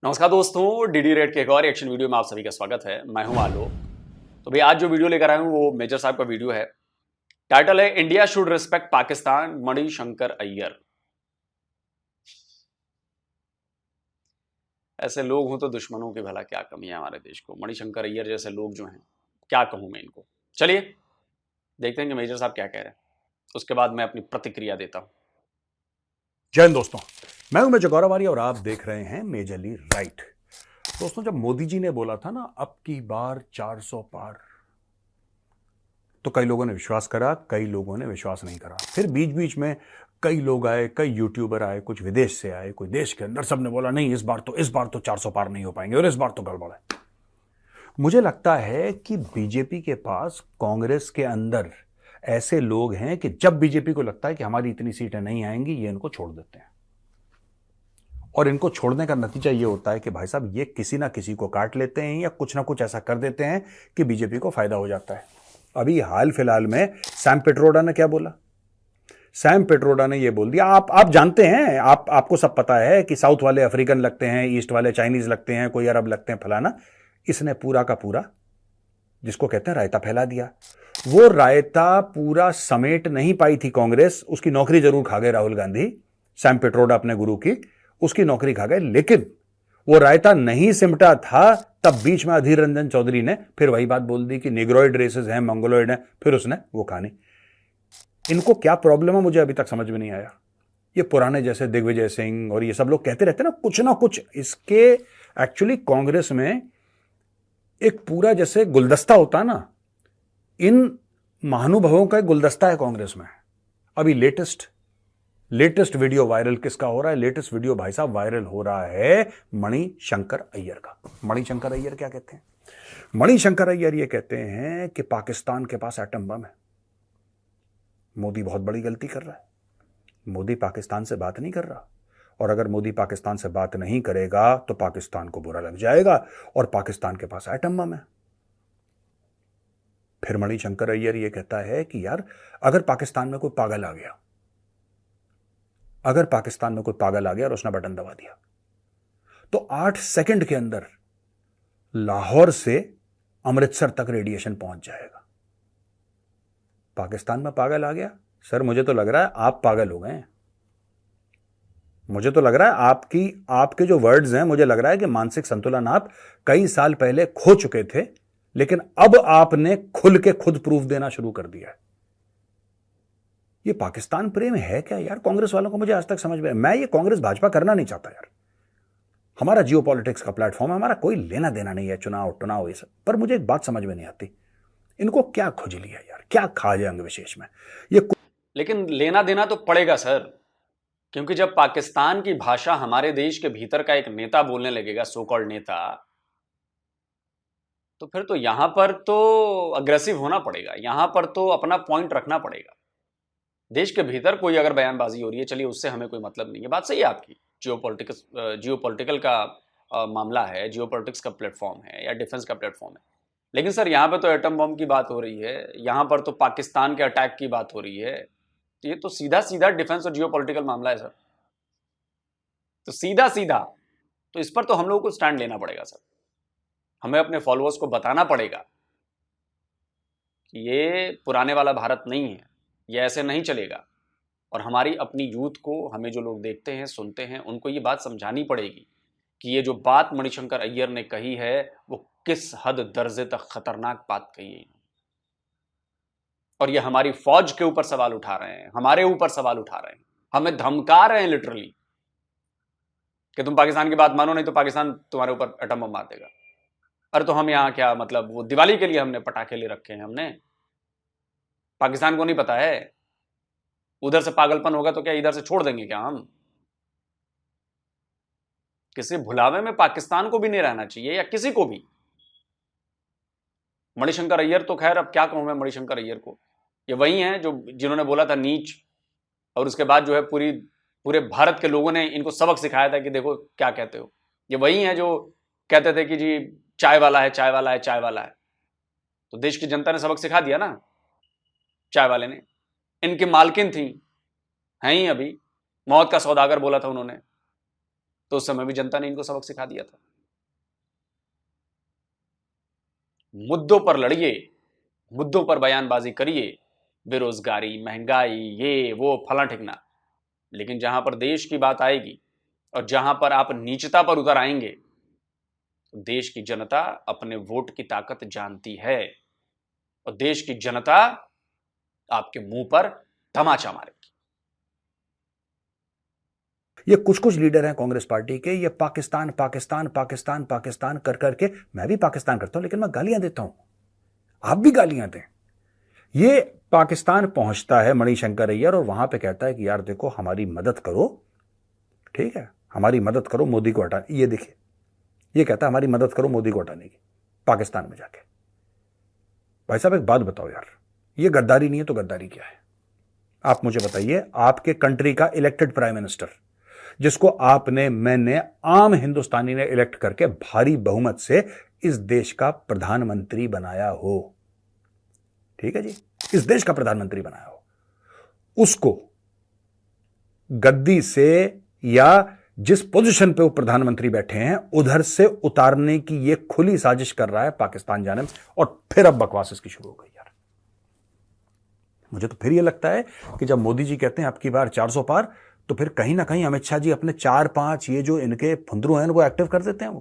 नमस्कार दोस्तों, DD red के एक और एक्शन वीडियो में आप सभी का स्वागत है। मैं हूं आलोक। तो भाई आज जो वीडियो लेकर आया हूं वो मेजर साहब का वीडियो है। टाइटल है India should respect Pakistan, Manishankar Iyer. ऐसे लोग हों तो दुश्मनों की भला क्या कमी है हमारे देश को। मणिशंकर अय्यर जैसे लोग जो हैं, क्या कहूं मैं इनको। चलिए देखते हैं कि मेजर साहब क्या कह रहे हैं, उसके बाद मैं अपनी प्रतिक्रिया देता हूं। जय हिंद दोस्तों, मैं हूं मेजर गौरव और आप देख रहे हैं मेजरली राइट। दोस्तों, जब मोदी जी ने बोला था ना अब की बार 400 पार, तो कई लोगों ने विश्वास करा, कई लोगों ने विश्वास नहीं करा। फिर बीच बीच में कई लोग आए, कई यूट्यूबर आए, कुछ विदेश से आए, कोई देश के अंदर, सबने बोला नहीं इस बार तो 400 पार नहीं हो पाएंगे और इस बार तो गड़बड़ है। मुझे लगता है कि बीजेपी के पास कांग्रेस के अंदर ऐसे लोग हैं कि जब बीजेपी को लगता है कि हमारी इतनी सीटें नहीं आएंगी, ये इनको छोड़ देते हैं। और इनको छोड़ने का नतीजा ये होता है कि भाई साहब ये किसी ना किसी को काट लेते हैं या कुछ ना कुछ ऐसा कर देते हैं कि बीजेपी को फायदा हो जाता है। अभी हाल फिलहाल में सैम पिट्रोडा ने क्या बोला? सैम पिट्रोडा ने ये बोल दिया, आप जानते हैं, आपको सब पता है कि साउथ वाले अफ्रीकन लगते हैं, ईस्ट वाले चाइनीज लगते हैं, कोई अरब लगते हैं, फलाना। इसने पूरा का पूरा, जिसको कहते हैं रायता, फैला दिया। वो रायता पूरा समेट नहीं पाई थी कांग्रेस, उसकी नौकरी जरूर खा गए राहुल गांधी, सैम पिट्रोडा अपने गुरु की, उसकी नौकरी खा गए। लेकिन वो रायता नहीं सिमटा था, तब बीच में अधीर रंजन चौधरी ने फिर वही बात बोल दी कि निग्रोइड रेसेस हैं, मंगोलॉइड हैं, फिर उसने वो कहानी। इनको क्या प्रॉब्लम है मुझे अभी तक समझ में नहीं आया। ये पुराने जैसे दिग्विजय सिंह और ये सब लोग कहते रहते ना कुछ इसके। एक्चुअली कांग्रेस में एक पूरा जैसे गुलदस्ता होता है ना, इन महानुभावों का एक गुलदस्ता है कांग्रेस में। अभी लेटेस्ट वीडियो वायरल किसका हो रहा है? लेटेस्ट वीडियो भाई साहब वायरल हो रहा है मणिशंकर अय्यर का। मणिशंकर अय्यर क्या कहते हैं? मणिशंकर अय्यर ये कहते हैं कि पाकिस्तान के पास एटम बम है। मोदी बहुत बड़ी गलती कर रहा है। मोदी पाकिस्तान से बात नहीं कर रहा, और अगर मोदी पाकिस्तान से बात नहीं करेगा तो पाकिस्तान को बुरा लग जाएगा, और पाकिस्तान के पास एटम बम है। फिर मणिशंकर अय्यर ये कहता है कि यार अगर पाकिस्तान में कोई पागल आ गया, अगर पाकिस्तान में कोई पागल आ गया और उसने बटन दबा दिया, तो 8 सेकंड के अंदर लाहौर से अमृतसर तक रेडिएशन पहुंच जाएगा। पाकिस्तान में पागल आ गया? सर मुझे तो लग रहा है आप पागल हो गए। मुझे तो लग रहा है आपके जो वर्ड्स हैं, मुझे लग रहा है कि मानसिक संतुलन आप कई साल पहले खो चुके थे, लेकिन अब आपने खुल के खुद प्रूफ देना शुरू कर दिया है। ये पाकिस्तान प्रेम है क्या यार कांग्रेस वालों को? मुझे आज तक समझ में, मैं ये कांग्रेस भाजपा करना नहीं चाहता यार। हमारा जियो पॉलिटिक्स का प्लेटफॉर्म है, हमारा कोई लेना देना नहीं है चुनाव ये सब। पर मुझे एक बात समझ में नहीं आती, इनको क्या खुजली है यार, क्या खा जाए अंग विशेष में ये। लेकिन लेना देना तो पड़ेगा सर, क्योंकि जब पाकिस्तान की भाषा हमारे देश के भीतर का एक नेता बोलने लगेगा, सो कॉल्ड नेता, तो फिर तो यहां पर तो अग्रेसिव होना पड़ेगा, यहां पर तो अपना पॉइंट रखना पड़ेगा। देश के भीतर कोई अगर बयानबाजी हो रही है, चलिए उससे हमें कोई मतलब नहीं है, बात सही है आपकी। जियोपॉलिटिकल का मामला है, जियोपॉलिटिक्स का प्लेटफॉर्म है या डिफेंस का प्लेटफॉर्म है। लेकिन सर यहाँ पे तो एटम बम की बात हो रही है, यहाँ पर तो पाकिस्तान के अटैक की बात हो रही है। ये तो सीधा सीधा डिफेंस और जियोपॉलिटिकल मामला है सर। तो सीधा सीधा तो इस पर तो हम लोगों को स्टैंड लेना पड़ेगा सर। हमें अपने फॉलोअर्स को बताना पड़ेगा कि ये पुराने वाला भारत नहीं है, ये ऐसे नहीं चलेगा। और हमारी अपनी यूथ को, हमें जो लोग देखते हैं सुनते हैं, उनको ये बात समझानी पड़ेगी कि ये जो बात मणिशंकर अय्यर ने कही है वो किस हद दर्जे तक खतरनाक बात कही है। और ये हमारी फौज के ऊपर सवाल उठा रहे हैं, हमारे ऊपर सवाल उठा रहे हैं, हमें धमका रहे हैं लिटरली कि तुम पाकिस्तान की बात मानो, नहीं तो पाकिस्तान तुम्हारे ऊपर एटम बम मार देगा। अरे तो हम यहां क्या, मतलब वो दिवाली के लिए हमने पटाखे ले रखे हैं, हमने, पाकिस्तान को नहीं पता है? उधर से पागलपन होगा तो क्या इधर से छोड़ देंगे क्या हम? किसी भुलावे में पाकिस्तान को भी नहीं रहना चाहिए, या किसी को भी। मणिशंकर अय्यर तो खैर, अब क्या कहूं मैं मणिशंकर अय्यर को, ये वही हैं जो जिन्होंने बोला था नीच, और उसके बाद जो है पूरे भारत के लोगों ने इनको सबक सिखाया था कि देखो क्या कहते हो। ये वही हैं जो कहते थे कि जी चाय वाला है, चाय वाला है, चाय वाला है। तो देश की जनता ने सबक सिखा दिया ना, चाय वाले ने। इनकी मालकिन थी, हैं ही अभी, मौत का सौदागर बोला था उन्होंने। तो उस समय भी जनता ने इनको सबक सिखा दिया था। मुद्दों पर लड़िए, मुद्दों पर बयानबाजी करिए, बेरोजगारी, महंगाई, ये वो फला ठिकना, लेकिन जहां पर देश की बात आएगी और जहां पर आप नीचता पर उतर आएंगे, तो देश की जनता अपने वोट की ताकत जानती है और देश की जनता आपके मुंह पर तमाचा मारेगी। ये कुछ कुछ लीडर हैं कांग्रेस पार्टी के, ये पाकिस्तान पाकिस्तान पाकिस्तान पाकिस्तान कर करके, मैं भी पाकिस्तान करता हूं लेकिन मैं गालियां देता हूं, आप भी गालियां दें। ये पाकिस्तान पहुंचता है मणिशंकर अय्यर और वहां पे कहता है कि यार देखो हमारी मदद करो, ठीक है, हमारी मदद करो मोदी को हटाने। ये देखिए, ये कहता है हमारी मदद करो मोदी को हटाने की, पाकिस्तान में जाके। भाई साहब एक बात बताओ यार, ये गद्दारी नहीं है तो गद्दारी क्या है? आप मुझे बताइए, आपके कंट्री का इलेक्टेड प्राइम मिनिस्टर, जिसको आपने, मैंने, आम हिंदुस्तानी ने इलेक्ट करके भारी बहुमत से इस देश का प्रधानमंत्री बनाया हो, ठीक है जी, इस देश का प्रधानमंत्री बनाया हो, उसको गद्दी से या जिस पोजीशन पे वो प्रधानमंत्री बैठे हैं उधर से उतारने की ये खुली साजिश कर रहा है पाकिस्तान जाने में। और फिर अब बकवास इसकी शुरू हो गई यार। मुझे तो फिर ये लगता है कि जब मोदी जी कहते हैं अब की बार 400 पार, तो फिर कहीं ना कहीं अमित शाह जी अपने 4-5 ये जो इनके फुंदरू हैं वो एक्टिव कर देते हैं।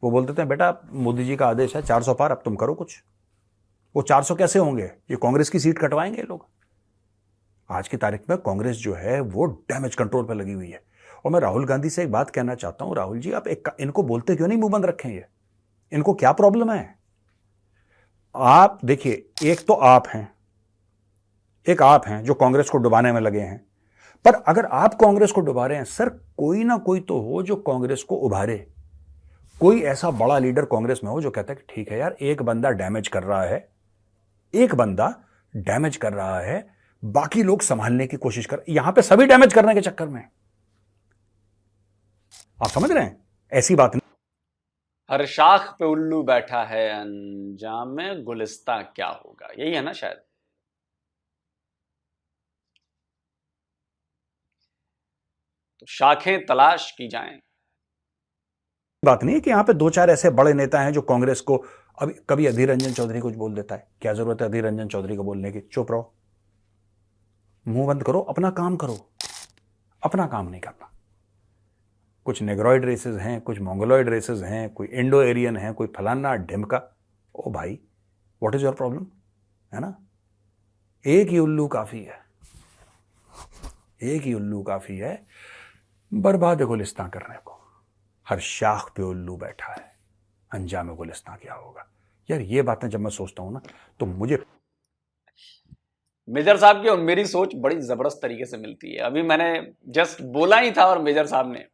वो बोल देते हैं बेटा मोदी जी का आदेश है 400 पार, अब तुम करो कुछ। वो 400 कैसे होंगे? ये कांग्रेस की सीट कटवाएंगे लोग। आज की तारीख में कांग्रेस जो है वो डैमेज कंट्रोल पर लगी हुई है। और मैं राहुल गांधी से एक बात कहना चाहता हूं, राहुल जी आप इनको बोलते क्यों नहीं मुंह बंद रखें? ये इनको क्या प्रॉब्लम है? आप देखिए, एक तो आप हैं, एक आप हैं जो कांग्रेस को डुबाने में लगे हैं, पर अगर आप कांग्रेस को डुबा रहे हैं सर, कोई ना कोई तो हो जो कांग्रेस को उभारे। कोई ऐसा बड़ा लीडर कांग्रेस में हो जो कहता है कि ठीक है यार, एक बंदा डैमेज कर रहा है, एक बंदा डैमेज कर रहा है, बाकी लोग संभालने की कोशिश कर। यहां पे सभी डैमेज करने के चक्कर में, आप समझ रहे हैं? ऐसी बात नहीं। हर शाख पे उल्लू बैठा है, अंजाम में गुलिस्तां क्या होगा, यही है ना शायद। तो शाखें तलाश की जाएं। बात नहीं है कि यहां पे 2-4 ऐसे बड़े नेता हैं जो कांग्रेस को, अभी कभी अधीर रंजन चौधरी कुछ बोल देता है, क्या जरूरत है अधीर रंजन चौधरी को बोलने की? चुप रहो, मुंह बंद करो, अपना काम करो। अपना काम नहीं करना। कुछ नेग्रॉइड रेसेस हैं, कुछ मंगोलॉइड रेसेस हैं, कोई इंडो एरियन है, कोई फलाना ढिमका। ओ भाई, व्हाट इज योर प्रॉब्लम? है ना, एक ही उल्लू काफी है, एक ही उल्लू काफी है बर्बाद गुलिस्तां करने को। हर शाख पे उल्लू बैठा है, अंजाम गुलिस्तां क्या होगा? यार ये बातें जब मैं सोचता हूं ना, तो मुझे मेजर साहब की और मेरी सोच बड़ी जबरदस्त तरीके से मिलती है। अभी मैंने जस्ट बोला ही था और मेजर साहब ने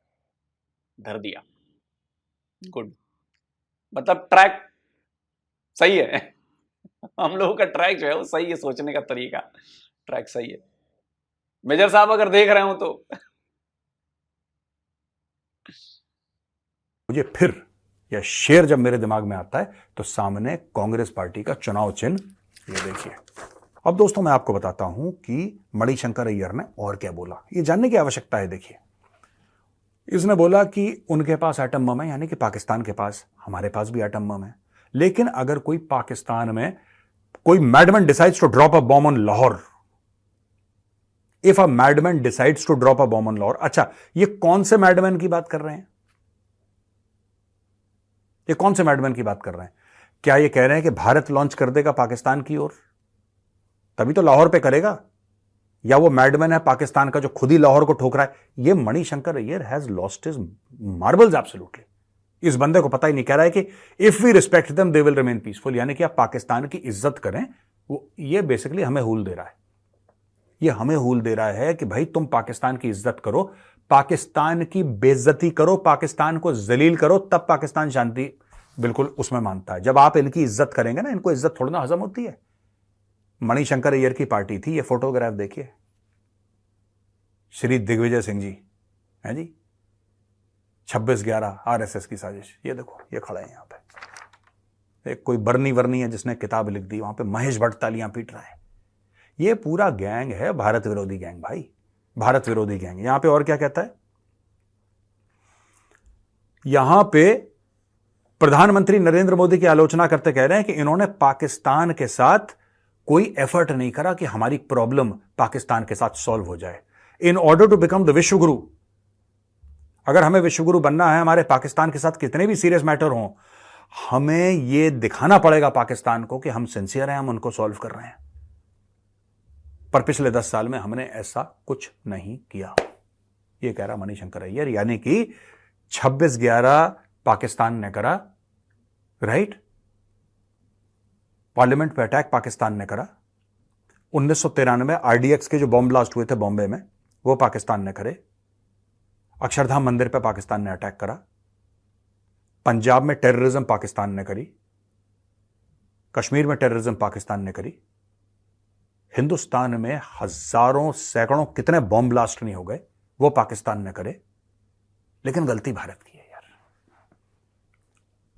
धर दिया। गुड, मतलब ट्रैक सही है। हम लोगों का ट्रैक जो है वो सही है, सोचने का तरीका ट्रैक सही है। मेजर साहब अगर देख रहे हो तो मुझे फिर यह शेर जब मेरे दिमाग में आता है तो सामने कांग्रेस पार्टी का चुनाव चिन्ह, ये देखिए। अब दोस्तों मैं आपको बताता हूं कि मणिशंकर अय्यर ने और क्या बोला, ये जानने की आवश्यकता है। देखिए, इसने बोला कि उनके पास एटम बम है, यानी कि पाकिस्तान के पास, हमारे पास भी एटम बम है, लेकिन अगर कोई पाकिस्तान में कोई madman decides to drop a bomb on Lahore, if a madman decides to drop a bomb on Lahore. अच्छा, ये कौन से मैडमैन की बात कर रहे हैं? ये कौन से मैडमैन की बात कर रहे हैं? क्या ये कह रहे हैं कि भारत लॉन्च कर देगा पाकिस्तान की ओर, तभी तो लाहौर पे करेगा? या वो मैडमैन है पाकिस्तान का जो खुद ही लाहौर को ठोक रहा है? ये Manishankar Iyer has lost his marbles absolutely. इस बंदे को पता ही नहीं, कह रहा है कि if we respect them they will remain peaceful, यानी कि आप पाकिस्तान की इज्जत करें। वो ये बेसिकली हमें हूल दे रहा है, ये हमें हूल दे रहा है कि भाई तुम पाकिस्तान की इज्जत करो, पाकिस्तान की बेइज्जती करो, पाकिस्तान को जलील करो, तब पाकिस्तान शांति बिल्कुल उसमें मानता है। जब आप इनकी इज्जत करेंगे ना, इनको इज्जत थोड़ा ना हजम होती है। मणिशंकर अय्यर की पार्टी थी, ये फोटोग्राफ देखिए, श्री दिग्विजय सिंह जी हैं जी, 26/11 आरएसएस की साजिश। ये देखो, ये खड़ा है यहां पे, एक कोई बर्नी वर्नी है जिसने किताब लिख दी, वहां पे महेश भट्ट तालियां पीट रहा है। ये पूरा गैंग है भारत विरोधी गैंग भाई, भारत विरोधी गैंग। यहां पे और क्या कहता है? यहां पे प्रधानमंत्री नरेंद्र मोदी की आलोचना करते कह रहे हैं कि इन्होंने पाकिस्तान के साथ कोई एफर्ट नहीं करा कि हमारी प्रॉब्लम पाकिस्तान के साथ सॉल्व हो जाए। In order to become the विश्वगुरु, अगर हमें विश्वगुरु बनना है, हमारे पाकिस्तान के साथ कितने भी सीरियस मैटर हों, हमें यह दिखाना पड़ेगा पाकिस्तान को कि हम सिंसियर हैं, हम उनको सॉल्व कर रहे हैं। पर पिछले 10 साल में हमने ऐसा कुछ नहीं किया, यह कह रहा मणिशंकर अय्यर। यानी कि 26/11 पाकिस्तान ने करा, राइट, पार्लियामेंट पे अटैक पाकिस्तान ने करा। 1993 आरडीएक्स के जो बॉम्ब ब्लास्ट हुए थे बॉम्बे में, वो पाकिस्तान ने करे। अक्षरधाम मंदिर पे पाकिस्तान ने अटैक करा। पंजाब में टेररिज्म पाकिस्तान ने करी। कश्मीर में टेररिज्म पाकिस्तान ने करी। हिंदुस्तान में हजारों सैकड़ों कितने बॉम्ब ब्लास्ट नहीं हो गए, वो पाकिस्तान ने करे। लेकिन गलती भारत की है यार।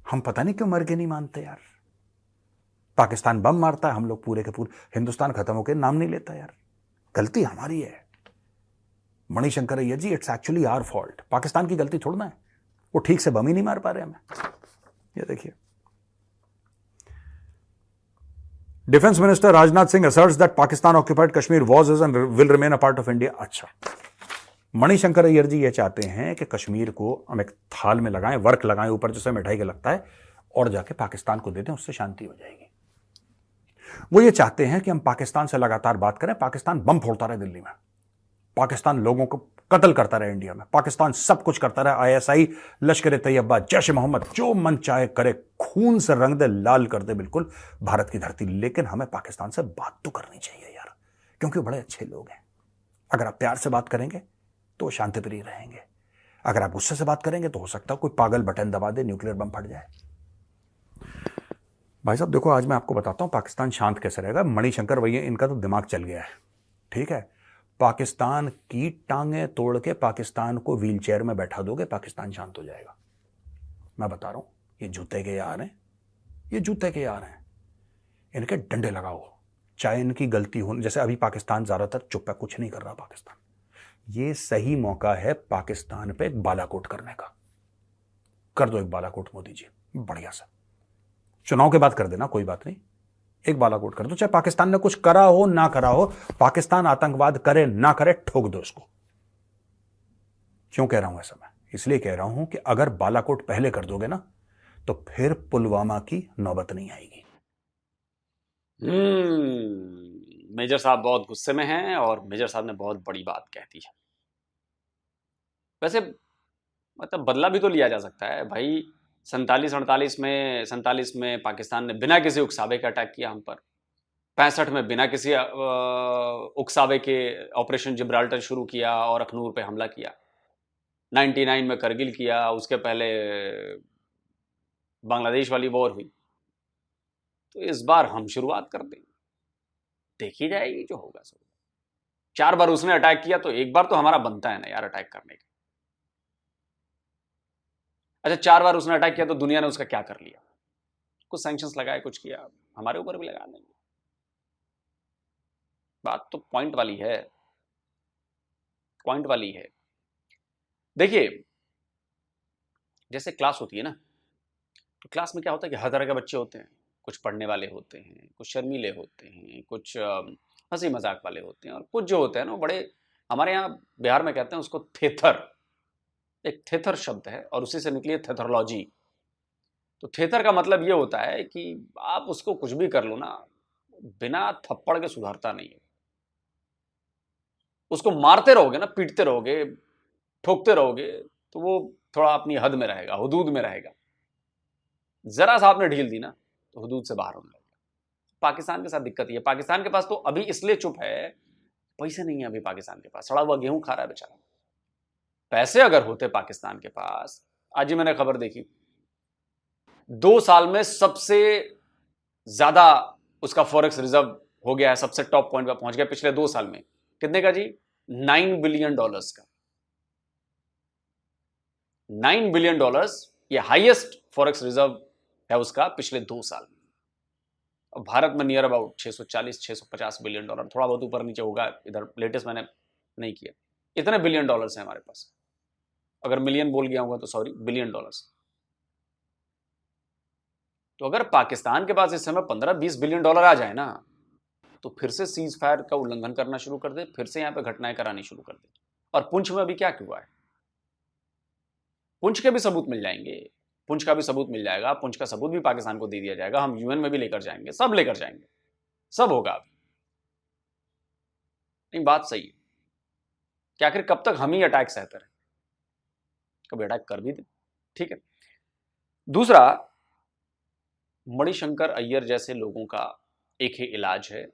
हम पता नहीं क्यों मर के नहीं मानते यार। पाकिस्तान बम मारता है, हम लोग पूरे के पूरे, हिंदुस्तान खत्म होकर नाम नहीं लेता यार। गलती हमारी है Manishankar Aiyar ji, it's actually our fault. Pakistan की गलती छोड़ना है, वो ठीक से बम ही नहीं मार पा रहे हमें। ये देखिए, defence minister Rajnath Singh assets that Pakistan occupied Kashmir was is and will remain a part of India. अच्छा, मणिशंकर अय्यर जी ये चाहते हैं कि कश्मीर को हम एक थाल में लगाएं, वर्क लगाएं ऊपर जैसे मिठाई के लगता है, और जाके पाकिस्तान को दे दें, उससे शांति हो जाएगी। वो ये चाहते हैं कि हम पाकिस्तान से लगातार बात करें, पाकिस्तान बम फोड़ता रहे दिल्ली में, पाकिस्तान लोगों को कत्ल करता रहे इंडिया में, पाकिस्तान सब कुछ करता रहे, आईएसआई, लश्कर तैयबा, जैश मोहम्मद जो मन चाहे करे, खून से रंग दे, लाल कर दे बिल्कुल भारत की धरती। लेकिन हमें पाकिस्तान से बात तो करनी चाहिए यार, क्योंकि बड़े अच्छे लोग हैं। अगर आप प्यार से बात करेंगे तो शांति प्रिय रहेंगे, अगर आप गुस्से से बात करेंगे तो हो सकता है कोई पागल बटन दबा दे, न्यूक्लियर बम फट जाए। भाई साहब देखो, आज मैं आपको बताता हूं पाकिस्तान शांत कैसे रहेगा। मणिशंकर भैया, इनका तो दिमाग चल गया है, ठीक है। पाकिस्तान की टांगें तोड़ के पाकिस्तान को व्हीलचेयर में बैठा दोगे, पाकिस्तान शांत हो जाएगा। मैं बता रहा हूं, ये जूते के यार हैं, ये जूते के यार हैं, इनके डंडे लगाओ, चाहे इनकी गलती हो। जैसे अभी पाकिस्तान ज्यादातर चुप है, कुछ नहीं कर रहा पाकिस्तान, ये सही मौका है पाकिस्तान पे एक बालाकोट करने का। कर दो एक बालाकोट मोदी जी, बढ़िया सा, चुनाव के बाद कर देना, कोई बात नहीं, एक बालाकोट कर दो। चाहे पाकिस्तान ने कुछ करा हो ना करा हो, पाकिस्तान आतंकवाद करे ना करे, ठोक दो इसको। क्यों कह रहा हूं ऐसा मैं? इसलिए कह रहा हूं कि अगर बालाकोट पहले कर दोगे ना, तो फिर पुलवामा की नौबत नहीं आएगी। मेजर साहब बहुत गुस्से में हैं और मेजर साहब ने बहुत बड़ी बात कह दी है। वैसे मतलब बदला भी तो लिया जा सकता है भाई। 47 में पाकिस्तान ने बिना किसी उकसावे के अटैक किया हम पर। 65 में बिना किसी उकसावे के ऑपरेशन जिब्राल्टर शुरू किया और अखनूर पे हमला किया। 99 में करगिल किया, उसके पहले बांग्लादेश वाली वॉर हुई। तो इस बार हम शुरुआत कर देंगे, देखी जाएगी जो होगा सो। 4 बार उसने अटैक किया तो एक बार तो हमारा बनता है ना यार अटैक करने का। अच्छा, 4 बार उसने अटैक किया तो दुनिया ने उसका क्या कर लिया? कुछ सैंक्शंस लगाए, कुछ किया, हमारे ऊपर भी लगा देंगे। बात तो पॉइंट वाली है, पॉइंट वाली है। देखिए, जैसे क्लास होती है ना, तो क्लास में क्या होता है कि हर तरह के बच्चे होते हैं। कुछ पढ़ने वाले होते हैं, कुछ शर्मीले होते हैं, कुछ हंसी मजाक वाले होते हैं, और कुछ जो होते हैं ना बड़े, हमारे यहाँ बिहार में कहते हैं उसको थेथर। एक थेथर शब्द है और उसी से निकली है थेथरोलॉजी। तो थेथर का मतलब ये होता है कि आप उसको कुछ भी कर लो ना, बिना थप्पड़ के सुधरता नहीं है। उसको मारते रहोगे ना, पीटते रहोगे, ठोकते रहोगे, तो वो थोड़ा अपनी हद में रहेगा, हुदूद में रहेगा। जरा सा आपने ढील दी ना तो हुदूद से बाहर होने लगेगा। पाकिस्तान के साथ दिक्कत ये, पाकिस्तान के पास तो अभी इसलिए चुप है, पैसे नहीं है अभी पाकिस्तान के पास, सड़ा हुआ गेहूं खा रहा है बेचारा। पैसे अगर होते पाकिस्तान के पास, आज ही मैंने खबर देखी, 2 साल में सबसे ज्यादा उसका फॉरेक्स रिजर्व हो गया है, सबसे टॉप पॉइंट पर पहुंच गया पिछले 2 साल में। कितने का जी? $9 बिलियन का। $9 बिलियन, ये हाईएस्ट फॉरेक्स रिजर्व है उसका पिछले 2 साल में। और भारत में नियर अबाउट 640-650 बिलियन डॉलर, थोड़ा बहुत ऊपर नीचे होगा, इधर लेटेस्ट मैंने नहीं किया। इतने बिलियन डॉलर्स हैं हमारे पास। अगर मिलियन बोल गया होगा तो सॉरी, बिलियन डॉलर्स। तो अगर पाकिस्तान के पास इस समय 15-20 बिलियन डॉलर आ जाए ना, तो फिर से सीज फायर का उल्लंघन करना शुरू कर दे, फिर से यहां पे घटनाएं करानी शुरू कर दे। और पुंछ में अभी क्या हुआ है, पुंछ के भी सबूत मिल जाएंगे, पुंछ का भी सबूत मिल जाएगा, पुंछ का सबूत भी पाकिस्तान को दे दिया जाएगा, हम यूएन में भी लेकर जाएंगे, सब लेकर जाएंगे, सब होगा अभी। नहीं, बात सही है कि आखिर कब तक हम ही अटैक सहते रहे, कभी अटैक कर भी दे, ठीक है। दूसरा, मणिशंकर अय्यर जैसे लोगों का एक ही इलाज है,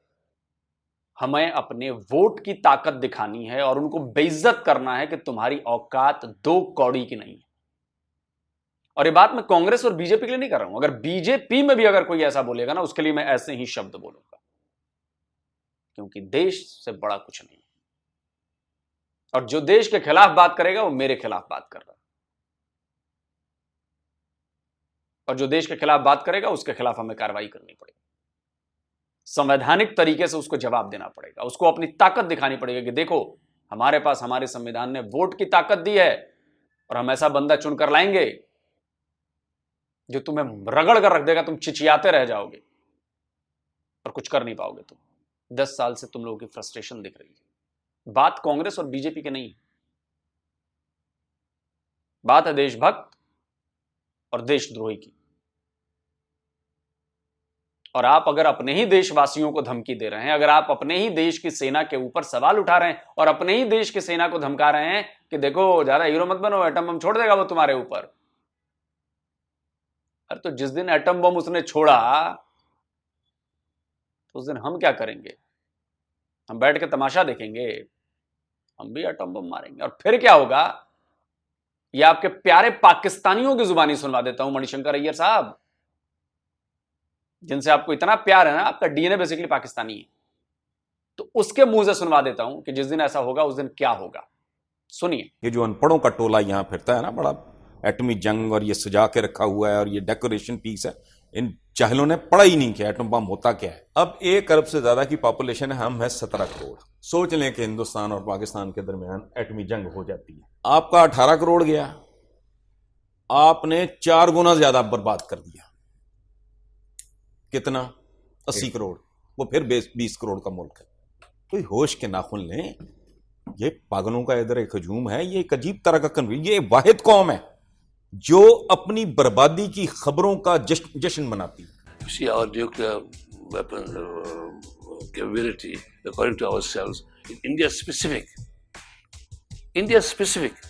हमें अपने वोट की ताकत दिखानी है और उनको बेइज्जत करना है कि तुम्हारी औकात 2 कौड़ी की नहीं है। और ये बात मैं कांग्रेस और बीजेपी के लिए नहीं कर रहा हूं, अगर बीजेपी में भी अगर कोई ऐसा बोलेगा ना, उसके लिए मैं ऐसे ही शब्द बोलूंगा, क्योंकि देश से बड़ा कुछ नहीं। और जो देश के खिलाफ बात करेगा वो मेरे खिलाफ बात कर रहा है, और जो देश के खिलाफ बात करेगा उसके खिलाफ हमें कार्रवाई करनी पड़ेगी, संवैधानिक तरीके से उसको जवाब देना पड़ेगा, उसको अपनी ताकत दिखानी पड़ेगी कि देखो हमारे पास हमारे संविधान ने वोट की ताकत दी है और हम ऐसा बंदा चुनकर लाएंगे जो तुम्हें रगड़ कर रख देगा, तुम चिचियाते रह जाओगे और कुछ कर नहीं पाओगे। तुम 10 साल से तुम लोगों की फ्रस्ट्रेशन दिख रही है। बात कांग्रेस और बीजेपी के नहीं है, बात है देशभक्त और देशद्रोही की। और आप अगर अपने ही देशवासियों को धमकी दे रहे हैं, अगर आप अपने ही देश की सेना के ऊपर सवाल उठा रहे हैं और अपने ही देश की सेना को धमका रहे हैं कि देखो ज्यादा हीरो मत बनो, एटम बम छोड़ देगा वो तुम्हारे ऊपर। अरे तो जिस दिन एटम बम उसने छोड़ा तो उस दिन हम क्या करेंगे? हम बैठ के तमाशा देखेंगे? हम भी एटम बम मारेंगे। और फिर क्या होगा, ये आपके प्यारे पाकिस्तानियों की जुबानी सुनवा देता हूं मणिशंकर अय्यर साहब, जिनसे आपको इतना प्यार है ना, आपका डीएनए बेसिकली पाकिस्तानी है, तो उसके मुंह से सुनवा देता हूं कि जिस दिन ऐसा होगा उस दिन क्या होगा। सुनिए। ये जो अनपढ़ों का टोला यहाँ फिरता है ना, बड़ा एटमी जंग और ये सजा के रखा हुआ है और ये डेकोरेशन पीस है, इन चाहलों ने पढ़ा ही नहीं किया एटम बम होता क्या है। अब 1 अरब से ज्यादा की पॉपुलेशन है, हम है 17 करोड़। सोच लें कि हिंदुस्तान और पाकिस्तान के दरमियान एटमी जंग हो जाती है, आपका 18 करोड़ गया, आपने 4 गुना ज्यादा बर्बाद कर दिया। कितना? 80 करोड़। वो फिर 20 करोड़ का मुल्क है। कोई होश के नाखून लें, ये पागलों का इधर एक हजूम है, ये एक अजीब तरह का कन्फ्यूजन। ये वाहिद कौम है जो अपनी बर्बादी की खबरों का जश्न मनाती है। See our nuclear weapon capability, according to ourselves, in India specific. India specific.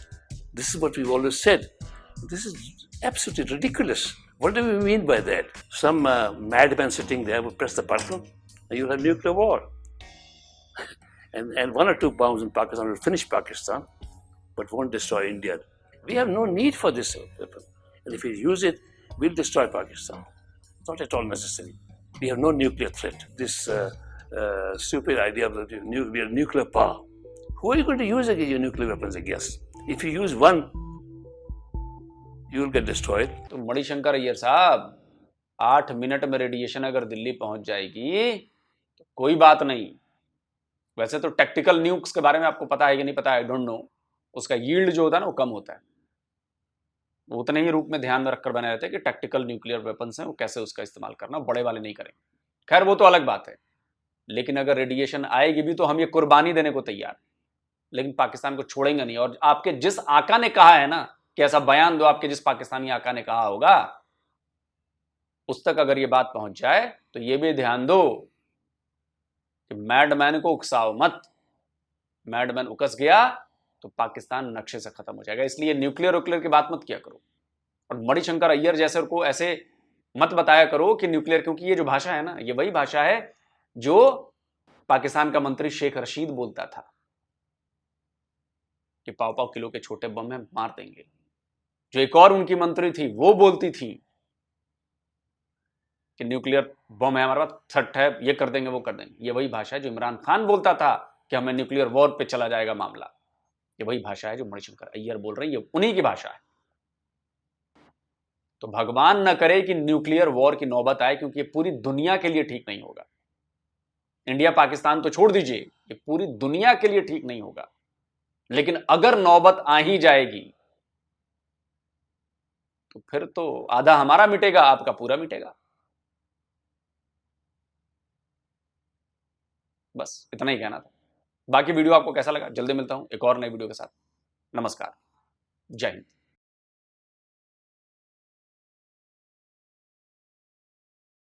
This is what we've always said. This is absolutely ridiculous. What do we mean by that? Some madman sitting there will press the button and you'll have nuclear war. and 1 or 2 bombs in Pakistan will finish Pakistan, but won't destroy India. We have no need for this weapon. And if we use it, we'll destroy Pakistan. It's not at all necessary. We have no nuclear threat. This stupid idea of the nuclear power. Who are you going to use your nuclear weapons against? If you use one, you will get destroyed. तो मणिशंकर अय्यर साहब, 8 minute में radiation अगर दिल्ली पहुंच जाएगी तो कोई बात नहीं। वैसे तो टैक्टिकल न्यूक्स के बारे में आपको पता है कि नहीं पता है, आई डोंट नो। उसका यील्ड जो होता है ना वो कम होता है, वो उतने ही रूप में ध्यान में रखकर बनाए रहते हैं कि टैक्टिकल न्यूक्लियर वेपन्स हैं वो कैसे उसका इस्तेमाल करना, बड़े वाले नहीं करेंगे। खैर वो तो अलग बात है, लेकिन अगर रेडिएशन आएगी भी तो हम ये कुर्बानी देने को तैयार, लेकिन पाकिस्तान को छोड़ेंगे नहीं। और आपके जिस आका ने कहा है ना कि ऐसा बयान दो, आपके जिस पाकिस्तानी आका ने कहा होगा, उस तक अगर ये बात पहुंच जाए तो ये भी ध्यान दो कि मैडमैन को उकसाओ मत। मैडमैन उकस गया तो पाकिस्तान नक्शे से खत्म हो जाएगा। इसलिए न्यूक्लियर की बात मत किया करो, और मणिशंकर अय्यर जैसे को ऐसे मत बताया करो कि न्यूक्लियर, क्योंकि ये जो भाषा है ना, ये वही भाषा है जो पाकिस्तान का मंत्री शेख रशीद बोलता था कि 5-5 किलो के छोटे बम है, मार देंगे। जो एक और उनकी मंत्री थी वो बोलती थी कि न्यूक्लियर बम है हमारे पास, थ्रेट है, ये कर देंगे वो कर देंगे। ये वही भाषा है जो इमरान खान बोलता था कि हमें न्यूक्लियर वॉर पे चला जाएगा मामला। ये वही भाषा है जो मणिशंकर अय्यर बोल रहे हैं, ये उन्हीं की भाषा है। तो भगवान न करे कि न्यूक्लियर वॉर की नौबत आए, क्योंकि ये पूरी दुनिया के लिए ठीक नहीं होगा। इंडिया पाकिस्तान तो छोड़ दीजिए, ये पूरी दुनिया के लिए ठीक नहीं होगा। लेकिन अगर नौबत आ ही जाएगी तो फिर तो आधा हमारा मिटेगा, आपका पूरा मिटेगा। बस इतना ही कहना था। बाकी वीडियो आपको कैसा लगा, जल्दी मिलता हूं एक और नई वीडियो के साथ। नमस्कार, जय हिंद।